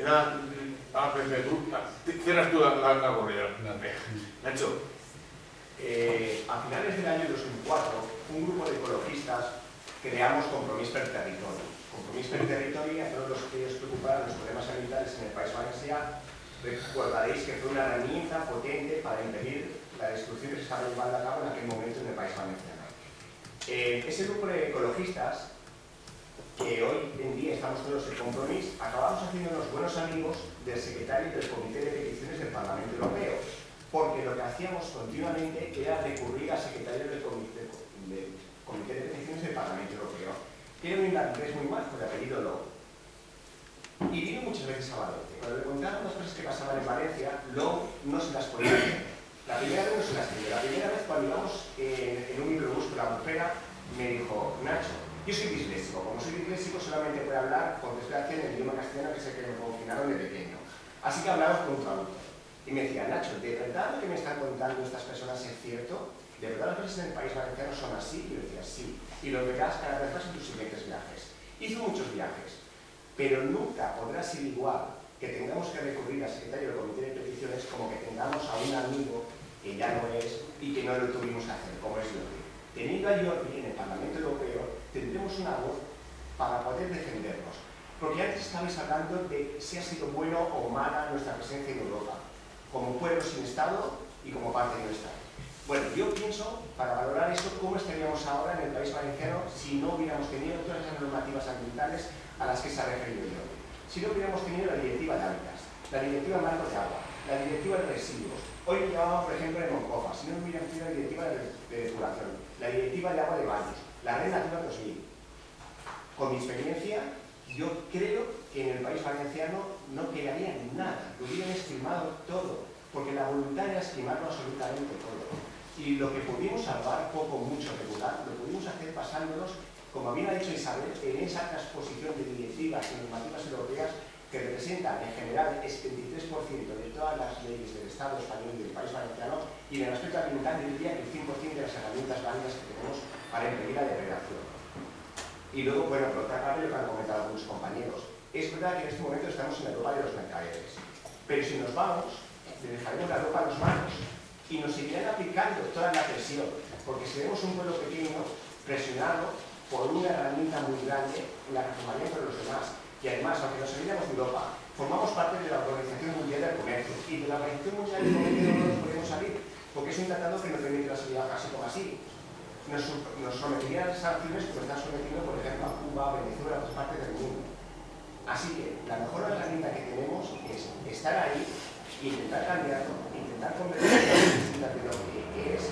Ya, Pepe, tú, cierras tú la corrida. Nacho. A finales del año 2004, un grupo de ecologistas creamos Compromís per Territori. Compromís per Territori, a todos los que os preocuparan los problemas ambientales en el País Valencià, recordaréis que fue una herramienta potente para impedir la destrucción que se estaba llevando a cabo en aquel momento en el País Valenciano. Ese grupo de ecologistas, que hoy en día estamos todos en Compromís, acabamos haciéndonos buenos amigos del secretario del Comité de Peticiones del Parlamento Europeo, porque lo que hacíamos continuamente era recurrir al secretario del Comité de Peticiones del Parlamento Europeo, que era un irlandés muy majo, de apellido Lowe. Y vino muchas veces a Valencia. Cuando le contaban las cosas que pasaban en Valencia, Lowe no se las podía hacer. La primera vez no se las creyó. La primera vez, cuando íbamos en un microbús con la Albufera, me dijo: Nacho, yo soy disléxico. Como soy disléxico, solamente puedo hablar, por desgracia, en el idioma castellano, que es el que me confinaron de pequeño. Así que hablamos con un traductor. Y me decía: Nacho, ¿de verdad lo que me están contando estas personas es cierto? ¿De verdad las cosas en el País Valenciano son así? Y yo decía: sí. Y lo verás cada vez más en tus siguientes viajes. Hizo muchos viajes, pero nunca podrá ser igual que tengamos que recurrir al secretario del Comité de Peticiones como que tengamos a un amigo que ya no es y que no lo tuvimos que hacer, como es Jordi. Teniendo a Jordi en el Parlamento Europeo, tendremos una voz para poder defendernos. Porque antes estabais hablando de si ha sido bueno o mala nuestra presencia en Europa, como pueblo sin Estado y como parte de un Estado. Bueno, yo pienso, para valorar eso, cómo estaríamos ahora en el País Valenciano si no hubiéramos tenido todas esas normativas ambientales a las que se ha referido yo. Si no hubiéramos tenido la Directiva de Hábitats, la Directiva Marco de Agua, la Directiva de Residuos, hoy lo llamábamos, por ejemplo, de Moncofa, si no hubiéramos tenido la Directiva de Depuración, la Directiva de Agua de Baños, la Red Natura 2000. Con mi experiencia, yo creo que en el País Valenciano no quedaría nada, lo hubieran estimado todo, porque la voluntad era estimarlo absolutamente todo. Y lo que pudimos salvar, poco, mucho, regular, lo pudimos hacer basándonos, como bien ha dicho Isabel, en esa transposición de directivas y normativas europeas que representan en general el 73% de todas las leyes del Estado español y del País Valenciano, y en el aspecto ambiental yo diría que el 100% de las herramientas válidas que tenemos para impedir la depredación. Y luego, bueno, por otra parte, lo que han comentado algunos compañeros, es verdad que en este momento estamos en la Europa de los mercaderes, pero si nos vamos, le dejaremos la ropa a los manos y nos seguirán aplicando toda la presión, porque seremos un pueblo pequeño presionado por una herramienta muy grande en la que formarían por los demás. Y además, aunque nos saliéramos de Europa, formamos parte de la Organización Mundial del Comercio, y de la Organización Mundial del Comercio no nos podemos salir, porque es un tratado que nos permite la salida casi como así. Nos sometería a las sanciones como están sometiendo, por ejemplo, a Cuba, a Venezuela, a otras partes del mundo. Así que la mejor herramienta que tenemos es estar ahí, intentar cambiarlo, intentar convertirlo en lo que es,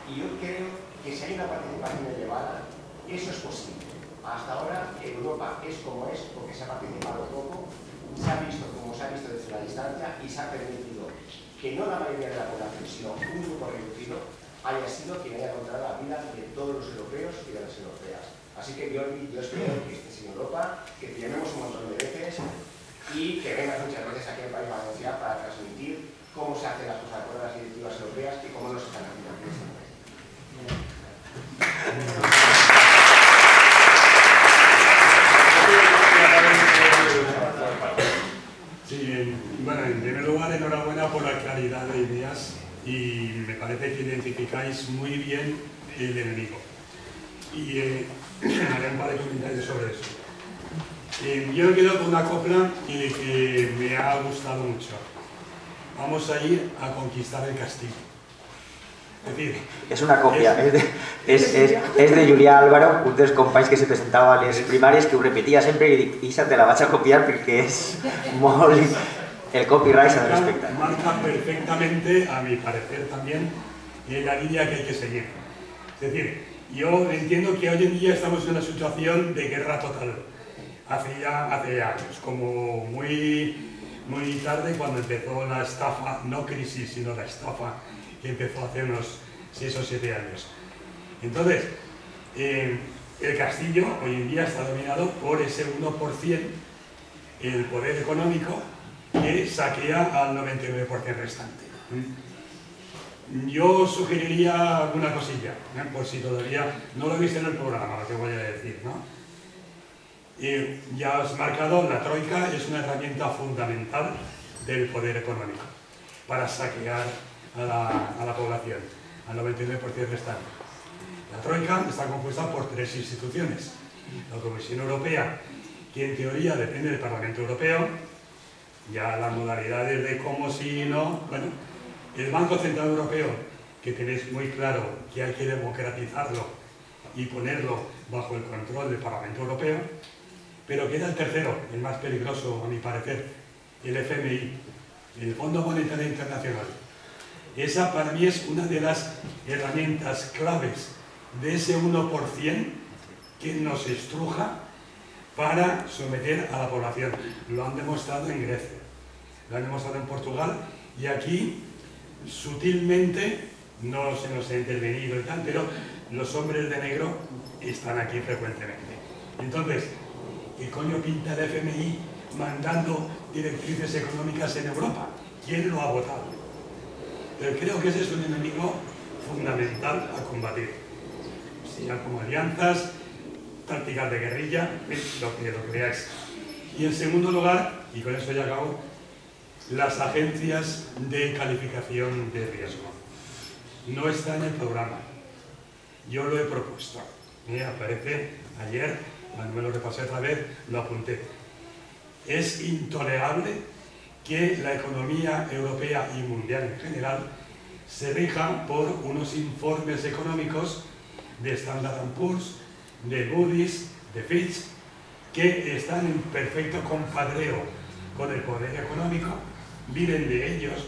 y yo creo que si hay una participación elevada, eso es posible. Hasta ahora Europa es como es porque se ha participado poco, se ha visto como se ha visto desde la distancia y se ha permitido que no la mayoría de la población, sino un grupo reducido, haya sido quien haya controlado la vida de todos los europeos y de las europeas. Así que yo espero que estés en Europa, que te llamemos un montón de veces y que vengas muchas veces aquí al País Valencià para transmitir cómo se hacen las cosas con las directivas europeas y cómo no se están haciendo aquí en este país. Sí, bueno, en primer lugar, enhorabuena por la claridad de ideas y me parece que identificáis muy bien el enemigo. Y haré un par de comentarios sobre eso. Yo me quedo con una copla que me ha gustado mucho. Vamos a ir a conquistar el castillo. Es decir, es una copia, es de Julià Álvaro, un dels companys que se presentava a les primàries, que ho repetia sempre i dic, Isa, te la vaig a copiar perquè és molt... El copyright se respecta. Marca perfectamente, a mi parecer también, la línea que hay que seguir. Es decir, yo entiendo que hoy en día estamos en una situación de guerra total. Hace ya años, como muy tarde cuando empezó la estafa, no crisis, sino la estafa que empezó hace unos 6 o 7 años. Entonces, el castillo hoy en día está dominado por ese 1%, el poder económico, que saquea al 99% restante. Yo sugeriría alguna cosilla, por si todavía no lo he visto en el programa, lo que voy a decir, ¿no? ya has marcado, la troika es una herramienta fundamental del poder económico para saquear a la población, al 99% restante. La troika está compuesta por 3 instituciones. La Comisión Europea, que en teoría depende del Parlamento Europeo, ya las modalidades de cómo, sí, no, bueno, el Banco Central Europeo, que tenéis muy claro que hay que democratizarlo y ponerlo bajo el control del Parlamento Europeo, pero queda el tercero, el más peligroso a mi parecer, el FMI, el Fondo Monetario Internacional. Esa para mí es una de las herramientas claves de ese 1% que nos estruja para someter a la población. Lo han demostrado en Grecia, lo han demostrado en Portugal, y aquí sutilmente no se nos ha intervenido y tal, pero los hombres de negro están aquí frecuentemente. Entonces, ¿qué coño pinta el FMI mandando directrices económicas en Europa? ¿Quién lo ha votado? Pero creo que ese es un enemigo fundamental a combatir. Sean como alianzas, tácticas de guerrilla, lo que veáis. Y en segundo lugar, y con eso ya acabo, las agencias de calificación de riesgo. No está en el programa. Yo lo he propuesto. Aparece ayer, cuando me lo repasé otra vez, lo apunté. Es intolerable que la economía europea y mundial en general se rija por unos informes económicos de Standard & Poor's, de Moody's, de Fitch, que están en perfecto compadreo con el poder económico, viven de ellos,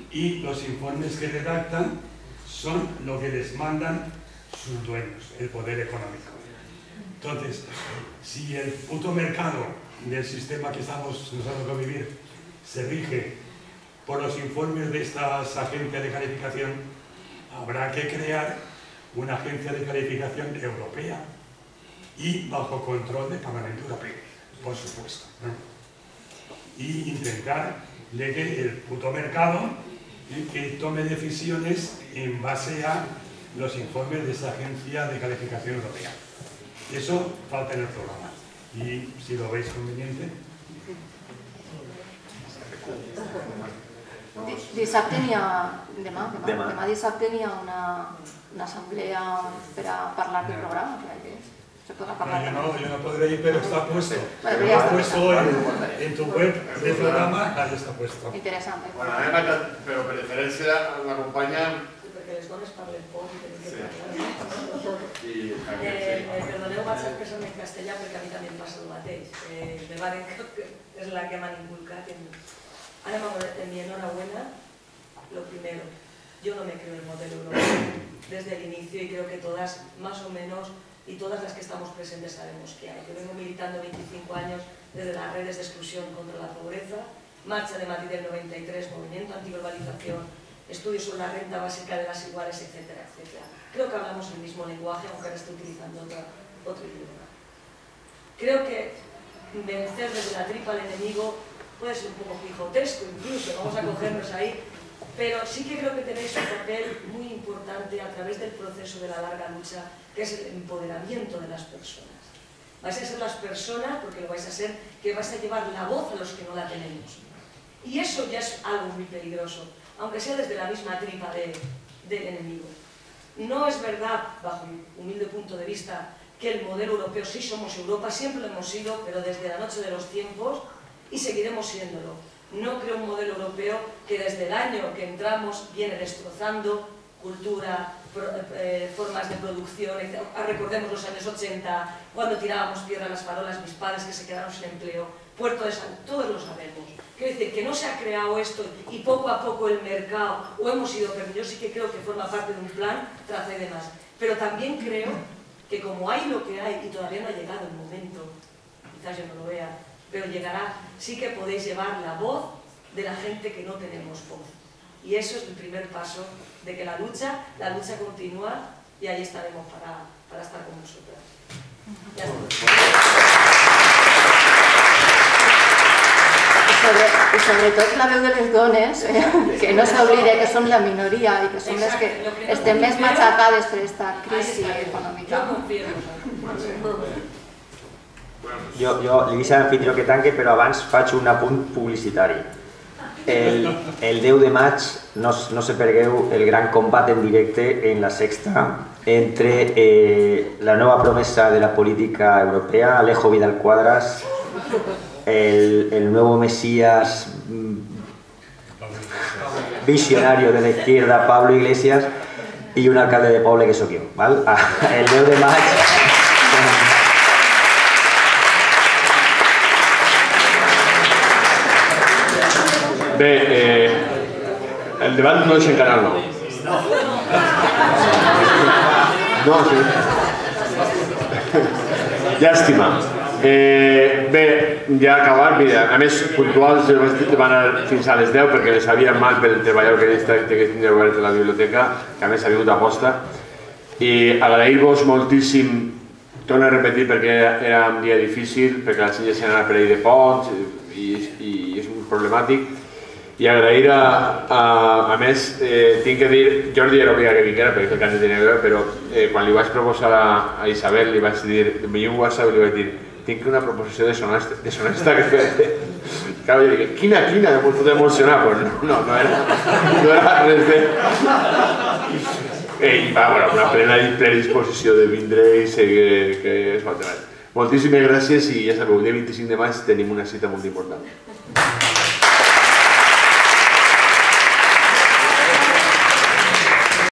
y los informes que redactan son lo que les mandan sus dueños, el poder económico. Entonces, si el puto mercado del sistema que nos ha tocado vivir se rige por los informes de estas agencias de calificación, habrá que crear una agencia de calificación europea y bajo control del Parlamento Europeo, por supuesto, ¿no? Y intentar de que el puto mercado que tome decisiones en base a los informes de esa agencia de calificación europea. Eso falta en el programa, y si lo veis conveniente. Dissabte n'hi ha... Demà dissabte n'hi ha una assemblea per a parlar del programa. Se podrà parlar. Yo no podré ir, pero está puesto. Bueno, ya está está. puesto en tu web del programa, ahí está puesto. Interessant. Bueno, a mi m'encanta, però per diferència la companya... Perquè les dones parlen poc i tenim que parlar. Perdoneu, vaig expressar-me en castellà perquè a mi també em passa el mateix. Me valen que és la que m'han inculcat. Ana, en mi enhorabuena, lo primero, yo no me creo el modelo europeo desde el inicio y creo que todas, más o menos, y todas las que estamos presentes sabemos que hay. Yo vengo militando 25 años desde las redes de exclusión contra la pobreza, Marcha de Madrid del 93, Movimiento Antiglobalización, estudios sobre la renta básica de las iguales, etcétera, etcétera. Creo que hablamos el mismo lenguaje, aunque ahora estoy utilizando otro idioma. Creo que vencer desde la tripa al enemigo puede ser un poco quijotesco incluso, vamos a cogernos ahí, pero sí que creo que tenéis un papel muy importante a través del proceso de la larga lucha, que es el empoderamiento de las personas. Vais a ser las personas, porque lo vais a ser, que vais a llevar la voz a los que no la tenemos. Y eso ya es algo muy peligroso, aunque sea desde la misma tripa del enemigo. No es verdad, bajo mi humilde punto de vista, que el modelo europeo, sí somos Europa, siempre lo hemos sido, pero desde la noche de los tiempos, y seguiremos siéndolo. No creo un modelo europeo que desde el año que entramos viene destrozando cultura, formas de producción, etc. Recordemos los años 80, cuando tirábamos piedra a las farolas, mis padres que se quedaron sin empleo, Puerto de San, todos lo sabemos. Quiero decir que no se ha creado esto y poco a poco el mercado, o hemos ido perdiendo, yo sí que creo que forma parte de un plan, traza y demás. Pero también creo que como hay lo que hay y todavía no ha llegado el momento, quizás yo no lo vea, pero llegará, sí que podéis llevar la voz de la gente que no tenemos voz. Y eso es el primer paso de que la lucha continúa y ahí estaremos para estar con vosotras. Ya I sobretot la veu de les dones, que no s'oblida que som la minoria i que som les que estem més matxacades per aquesta crisi econòmica. Yo confío en vosotros. Jo li deixo l'anfitrió que tanque, però abans faig un apunt publicitari. El 10 de maig, no se pergueu el gran combat en directe en la Sexta entre la nueva promesa de la política europea, Alejo Vidal Quadras, el nuevo mesías visionario de la izquierda, Pablo Iglesias, y un alcalde de poble que soc jo. ¿Val? El 10 de maig... Bé, el debat no és encara el nou. No, sí. Llàstima. Bé, ja acabar, mira, a més, puntuals van anar fins a les 10 perquè les sabien mal pel treballador que tindria obert a la biblioteca, que a més ha vingut a posta. I agrair-vos moltíssim, torno a repetir perquè era un dia difícil, perquè la gent ja s'ha anat per ahir de ponts i és molt problemàtic. I agrair a més, tinc que dir, Jordi era obligat que vinguera perquè és el que ens tenia que veure, però quan li vaig proposar a Isabel, li vaig dir, m'envio un WhatsApp i li vaig dir, tinc una proposició deshonesta que fer. Clar, jo dic, quina, em pot emocionar? Pues no era res de... I va, bueno, una plena disposició de vindre i seguir que es va treballar. Moltíssimes gràcies i ja sabeu, el dia 25 de maig tenim una cita molt important.